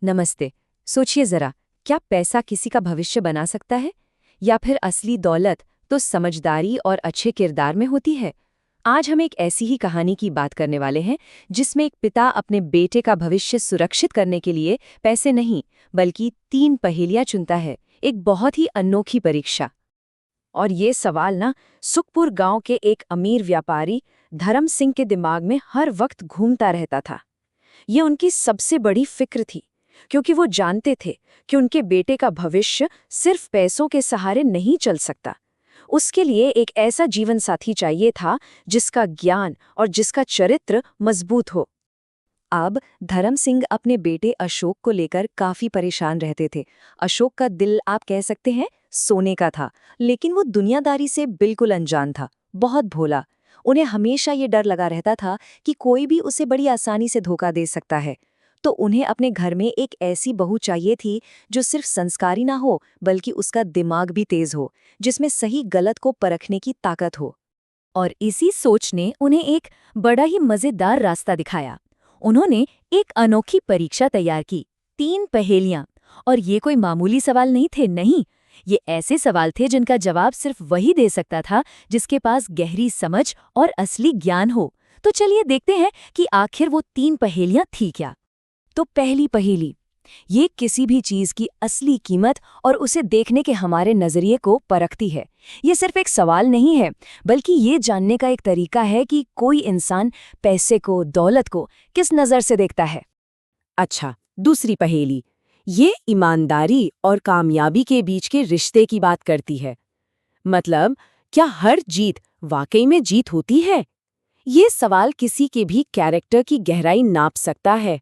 नमस्ते। सोचिए जरा, क्या पैसा किसी का भविष्य बना सकता है? या फिर असली दौलत तो समझदारी और अच्छे किरदार में होती है? आज हम एक ऐसी ही कहानी की बात करने वाले हैं जिसमें एक पिता अपने बेटे का भविष्य सुरक्षित करने के लिए पैसे नहीं बल्कि 3 पहेलियां चुनता है। एक बहुत ही अनोखी परीक्षा। और ये सवाल ना सुखपुर गांव के एक अमीर व्यापारी धर्म सिंह के दिमाग में हर वक्त घूमता रहता था। ये उनकी सबसे बड़ी फिक्र थी, क्योंकि वो जानते थे कि उनके बेटे का भविष्य सिर्फ पैसों के सहारे नहीं चल सकता। उसके लिए एक ऐसा जीवन साथी चाहिए था जिसका ज्ञान और जिसका चरित्र मजबूत हो। अब धर्म सिंह अपने बेटे अशोक को लेकर काफी परेशान रहते थे। अशोक का दिल आप कह सकते हैं सोने का था, लेकिन वो दुनियादारी से बिल्कुल अनजान था, बहुत भोला। उन्हें हमेशा ये डर लगा रहता था कि कोई भी उसे बड़ी आसानी से धोखा दे सकता है। तो उन्हें अपने घर में एक ऐसी बहू चाहिए थी जो सिर्फ संस्कारी ना हो बल्कि उसका दिमाग भी तेज हो, जिसमें सही गलत को परखने की ताकत हो। और इसी सोच ने उन्हें एक बड़ा ही मजेदार रास्ता दिखाया। उन्होंने एक अनोखी परीक्षा तैयार की, 3 पहेलियां। और ये कोई मामूली सवाल नहीं थे, नहीं, ये ऐसे सवाल थे जिनका जवाब सिर्फ वही दे सकता था जिसके पास गहरी समझ और असली ज्ञान हो। तो चलिए देखते हैं कि आखिर वो 3 पहेलियां थी क्या। तो पहली पहेली, ये किसी भी चीज की असली कीमत और उसे देखने के हमारे नजरिए को परखती है। ये सिर्फ एक सवाल नहीं है, बल्कि ये जानने का एक तरीका है कि कोई इंसान पैसे को, दौलत को किस नजर से देखता है। अच्छा, दूसरी पहेली, ये ईमानदारी और कामयाबी के बीच के रिश्ते की बात करती है। मतलब, क्या हर जीत वाकई में जीत होती है? ये सवाल किसी के भी कैरेक्टर की गहराई नाप सकता है।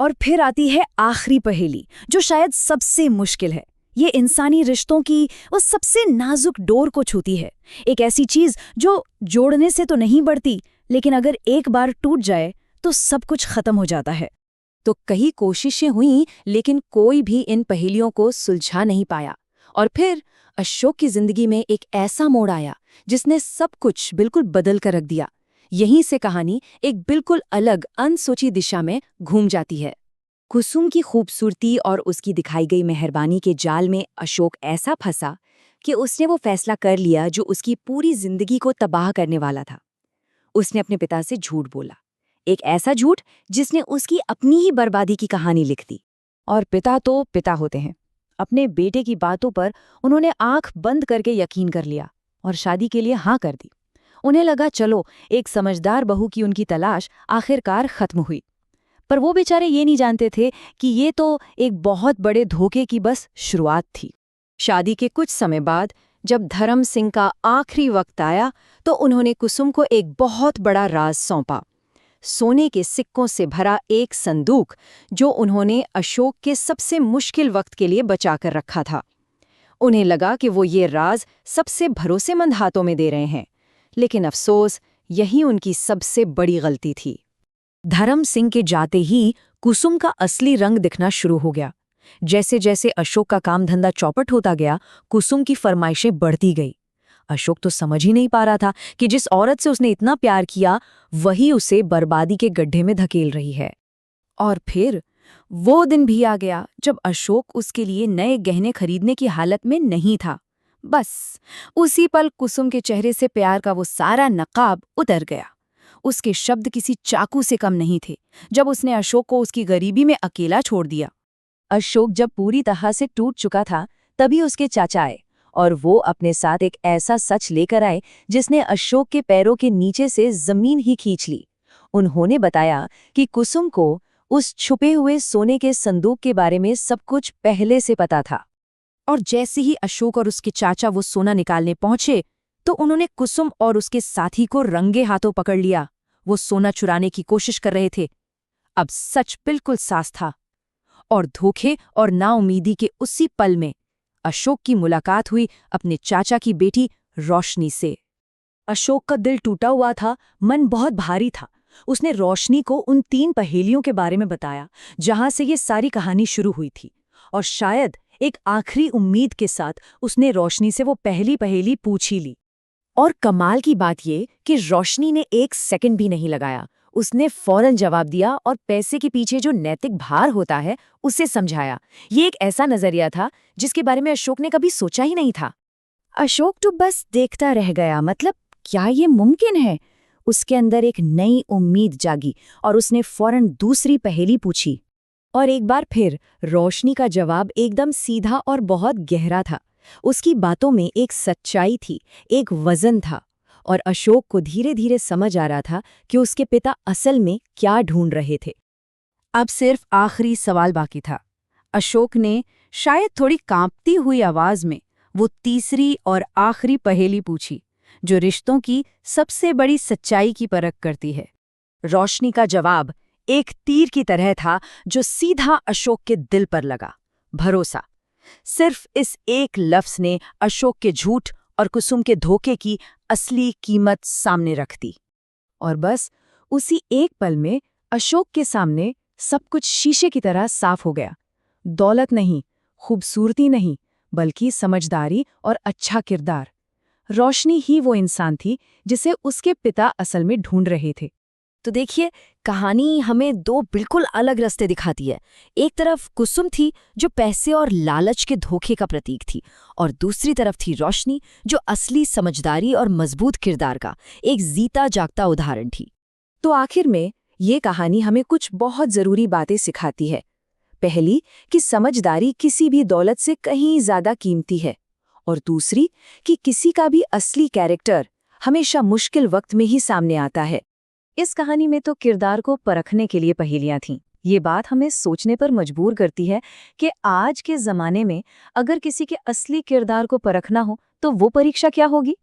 और फिर आती है आखिरी पहेली, जो शायद सबसे मुश्किल है। ये इंसानी रिश्तों की वो सबसे नाजुक डोर को छूती है। एक ऐसी चीज जो जोड़ने से तो नहीं बढ़ती, लेकिन अगर एक बार टूट जाए तो सब कुछ खत्म हो जाता है। तो कई कोशिशें हुईं, लेकिन कोई भी इन पहेलियों को सुलझा नहीं पाया। और फिर अशोक की जिंदगी में एक ऐसा मोड़ आया जिसने सब कुछ बिल्कुल बदल कर रख दिया। यहीं से कहानी एक बिल्कुल अलग अनसोची दिशा में घूम जाती है। कुसुम की खूबसूरती और उसकी दिखाई गई मेहरबानी के जाल में अशोक ऐसा फंसा कि उसने वो फैसला कर लिया जो उसकी पूरी जिंदगी को तबाह करने वाला था। उसने अपने पिता से झूठ बोला, एक ऐसा झूठ जिसने उसकी अपनी ही बर्बादी की कहानी लिख दी। और पिता तो पिता होते हैं। अपने बेटे की बातों पर उन्होंने आंख बंद करके यकीन कर लिया और शादी के लिए हाँ कर दी। उन्हें लगा चलो एक समझदार बहू की उनकी तलाश आखिरकार खत्म हुई। पर वो बेचारे ये नहीं जानते थे कि ये तो एक बहुत बड़े धोखे की बस शुरुआत थी। शादी के कुछ समय बाद जब धर्म सिंह का आखिरी वक्त आया तो उन्होंने कुसुम को एक बहुत बड़ा राज सौंपा, सोने के सिक्कों से भरा एक संदूक जो उन्होंने अशोक के सबसे मुश्किल वक्त के लिए बचा कर रखा था। उन्हें लगा कि वो ये राज सबसे भरोसेमंद हाथों में दे रहे हैं, लेकिन अफसोस यही उनकी सबसे बड़ी गलती थी। धर्म सिंह के जाते ही कुसुम का असली रंग दिखना शुरू हो गया। जैसे जैसे अशोक का काम धंधा चौपट होता गया, कुसुम की फरमाइशें बढ़ती गई। अशोक तो समझ ही नहीं पा रहा था कि जिस औरत से उसने इतना प्यार किया वही उसे बर्बादी के गड्ढे में धकेल रही है। और फिर वो दिन भी आ गया जब अशोक उसके लिए नए गहने खरीदने की हालत में नहीं था। बस उसी पल कुसुम के चेहरे से प्यार का वो सारा नकाब उतर गया। उसके शब्द किसी चाकू से कम नहीं थे जब उसने अशोक को उसकी गरीबी में अकेला छोड़ दिया। अशोक जब पूरी तरह से टूट चुका था, तभी उसके चाचा आए और वो अपने साथ एक ऐसा सच लेकर आए जिसने अशोक के पैरों के नीचे से जमीन ही खींच ली। उन्होंने बताया कि कुसुम को उस छुपे हुए सोने के संदूक के बारे में सब कुछ पहले से पता था। और जैसे ही अशोक और उसके चाचा वो सोना निकालने पहुंचे तो उन्होंने कुसुम और उसके साथी को रंगे हाथों पकड़ लिया। वो सोना चुराने की कोशिश कर रहे थे। अब सच बिल्कुल साफ था और धोखे और नाउमीदी के उसी पल में अशोक की मुलाकात हुई अपने चाचा की बेटी रोशनी से। अशोक का दिल टूटा हुआ था, मन बहुत भारी था। उसने रोशनी को उन 3 पहेलियों के बारे में बताया जहां से ये सारी कहानी शुरू हुई थी। और शायद एक आखिरी उम्मीद के साथ उसने रोशनी से वो पहली पहेली पूछ ही ली। और कमाल की बात ये कि रोशनी ने 1 सेकंड भी नहीं लगाया। उसने फौरन जवाब दिया और पैसे के पीछे जो नैतिक भार होता है उसे समझाया। ये एक ऐसा नजरिया था जिसके बारे में अशोक ने कभी सोचा ही नहीं था। अशोक तो बस देखता रह गया, मतलब क्या ये मुमकिन है? उसके अंदर एक नई उम्मीद जागी और उसने फौरन दूसरी पहेली पूछी। और एक बार फिर रोशनी का जवाब एकदम सीधा और बहुत गहरा था। उसकी बातों में एक सच्चाई थी, एक वजन था, और अशोक को धीरे धीरे समझ आ रहा था कि उसके पिता असल में क्या ढूंढ रहे थे। अब सिर्फ आखिरी सवाल बाकी था। अशोक ने शायद थोड़ी कांपती हुई आवाज में वो तीसरी और आखिरी पहेली पूछी, जो रिश्तों की सबसे बड़ी सच्चाई की परख करती है। रोशनी का जवाब एक तीर की तरह था जो सीधा अशोक के दिल पर लगा। भरोसा। सिर्फ इस एक लफ्ज ने अशोक के झूठ और कुसुम के धोखे की असली कीमत सामने रख दी। और बस उसी एक पल में अशोक के सामने सब कुछ शीशे की तरह साफ हो गया। दौलत नहीं, खूबसूरती नहीं, बल्कि समझदारी और अच्छा किरदार। रोशनी ही वो इंसान थी जिसे उसके पिता असल में ढूंढ रहे थे। तो देखिए, कहानी हमें दो बिल्कुल अलग रास्ते दिखाती है। एक तरफ कुसुम थी जो पैसे और लालच के धोखे का प्रतीक थी, और दूसरी तरफ थी रोशनी जो असली समझदारी और मजबूत किरदार का एक जीता जागता उदाहरण थी। तो आखिर में ये कहानी हमें कुछ बहुत जरूरी बातें सिखाती है। पहली, कि समझदारी किसी भी दौलत से कहीं ज्यादा कीमती है, और दूसरी कि किसी का भी असली कैरेक्टर हमेशा मुश्किल वक्त में ही सामने आता है। इस कहानी में तो किरदार को परखने के लिए पहेलियां थीं। ये बात हमें सोचने पर मजबूर करती है कि आज के जमाने में अगर किसी के असली किरदार को परखना हो तो वो परीक्षा क्या होगी।